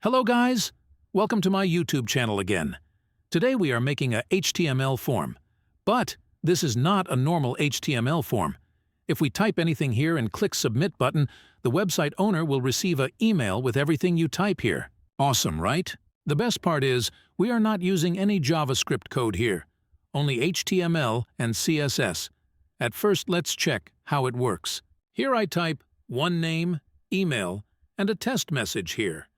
Hello guys! Welcome to my YouTube channel again. Today we are making a HTML form. But this is not a normal HTML form. If we type anything here and click Submit button, the website owner will receive an email with everything you type here. Awesome, right? The best part is, we are not using any JavaScript code here. Only HTML and CSS. At first, let's check how it works. Here I type one name, email, and a test message here.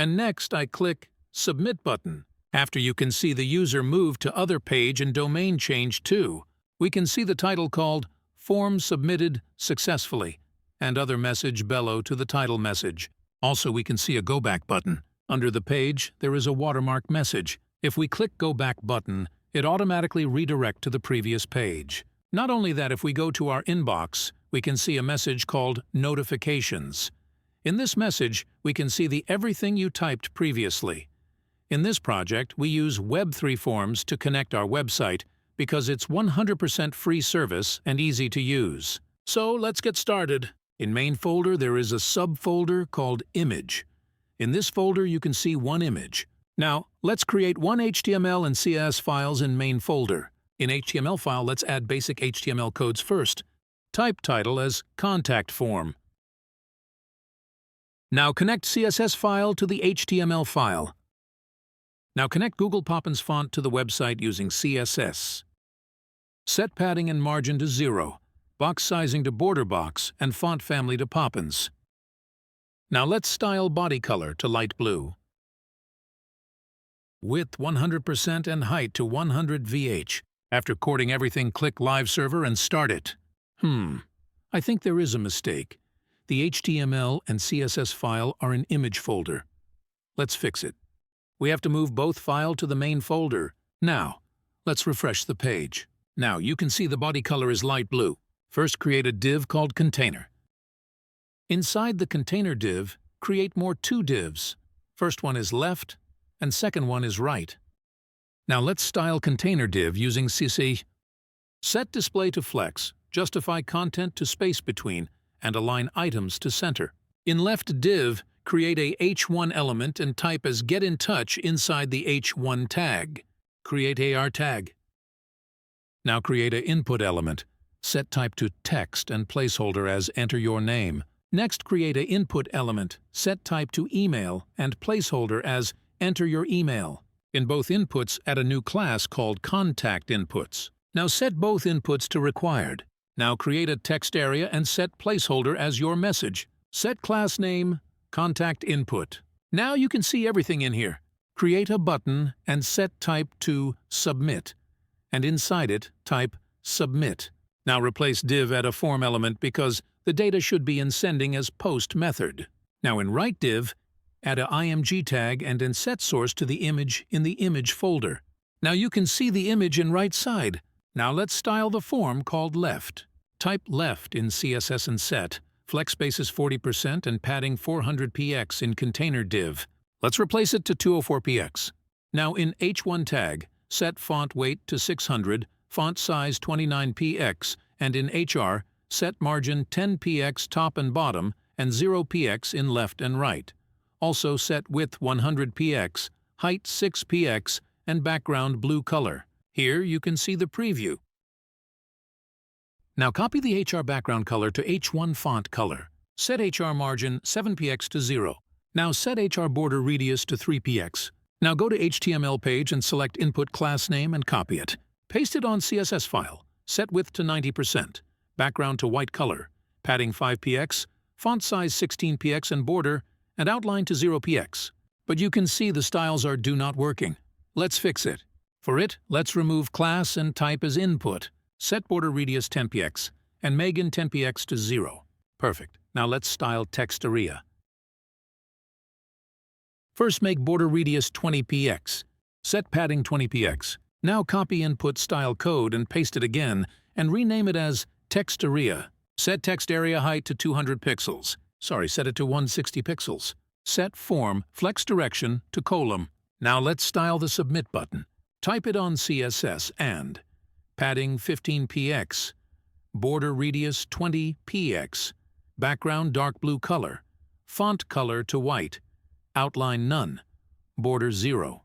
And next I click Submit button. After you can see the user move to other page and domain change too. We can see the title called Form Submitted Successfully and other message below to the title message. Also we can see a Go Back button. Under the page there is a watermark message. If we click Go Back button, it automatically redirects to the previous page. Not only that, if we go to our inbox, we can see a message called Notifications. In this message, we can see the everything you typed previously. In this project, we use Web3 Forms to connect our website because it's 100% free service and easy to use. So let's get started. In main folder, there is a subfolder called Image. In this folder, you can see one image. Now, let's create one HTML and CSS files in main folder. In HTML file, let's add basic HTML codes first. Type title as Contact Form. Now connect CSS file to the HTML file. Now connect Google Poppins font to the website using CSS. Set padding and margin to 0, box sizing to border box, and font family to Poppins. Now let's style body color to light blue. Width 100% and height to 100 VH. After coding everything, click Live Server and start it. I think there is a mistake. The HTML and CSS file are in image folder. Let's fix it. We have to move both files to the main folder. Now, let's refresh the page. Now you can see the body color is light blue. First, create a div called Container. Inside the Container div, create two divs. First one is left, and second one is right. Now let's style Container div using CSS. Set display to flex, justify content to space between, and align items to center. In left div, create a h1 element and type as Get in Touch inside the h1 tag. Create AR tag. Now create an input element. Set type to text and placeholder as Enter Your Name. Next, create an input element. Set type to email and placeholder as Enter Your Email. In both inputs, add a new class called Contact Inputs. Now set both inputs to required. Now create a text area and set placeholder as your message. Set class name, contact input. Now you can see everything in here. Create a button and set type to Submit. And inside it, type Submit. Now replace div at a form element because the data should be in sending as post method. Now in right div, add a img tag and in set source to the image in the image folder. Now you can see the image in right side. Now let's style the form called left. Type left in CSS and set, flex spaces 40% and padding 400 px in Container div. Let's replace it to 204 px. Now in h1 tag, set font weight to 600, font size 29 px, and in hr, set margin 10 px top and bottom and 0 px in left and right. Also set width 100 px, height 6 px, and background blue color. Here you can see the preview. Now copy the HR background color to H1 font color. Set HR margin 7px to 0. Now set HR border radius to 3px. Now go to HTML page and select input class name and copy it. Paste it on CSS file. Set width to 90%. Background to white color. Padding 5px. Font size 16px and border. And outline to 0px. But you can see the styles are not working. Let's fix it. For it, let's remove class and type as input. Set border radius 10px and Megan 10px to 0. Perfect. Now let's style text area. First make border radius 20px. Set padding 20px. Now copy input style code and paste it again and rename it as text area. Set text area height to 200 pixels. Set it to 160 pixels. Set form flex direction to column. Now let's style the Submit button. Type it on CSS and padding 15px, border radius 20px, background dark blue color, font color to white, outline none, border 0.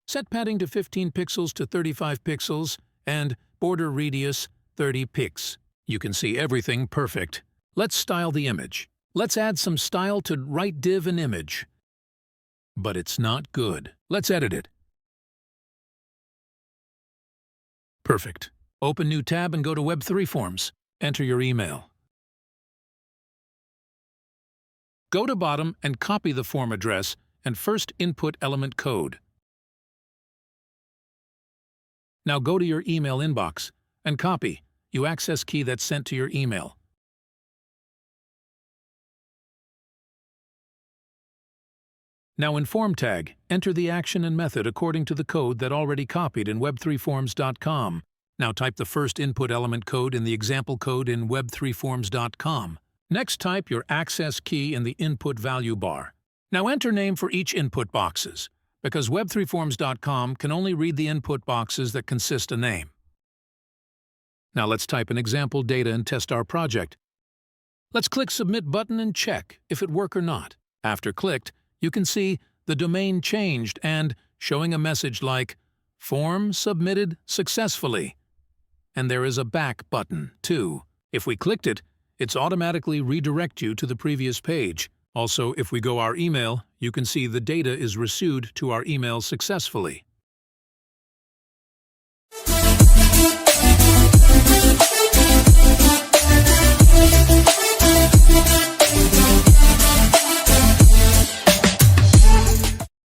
Set padding to 15 pixels to 35 pixels and border radius 30 pix. You can see everything perfect. Let's style the image. Let's add some style to right div an image. But it's not good. Let's edit it. Perfect. Open new tab and go to Web3 Forms. Enter your email. Go to bottom and copy the form address and first input element code. Now go to your email inbox and copy your access key that's sent to your email. Now in Form Tag, enter the action and method according to the code that already copied in web3forms.com. Now type the first input element code in the example code in web3forms.com. Next, type your access key in the input value bar. Now enter name for each input boxes, because web3forms.com can only read the input boxes that consist a name. Now let's type an example data and test our project. Let's click Submit button and check if it works or not. After clicked, you can see the domain changed and showing a message like, Form submitted successfully. And there is a back button, too. If we clicked it, it's automatically redirect you to the previous page. Also, if we go our email, you can see the data is received to our email successfully.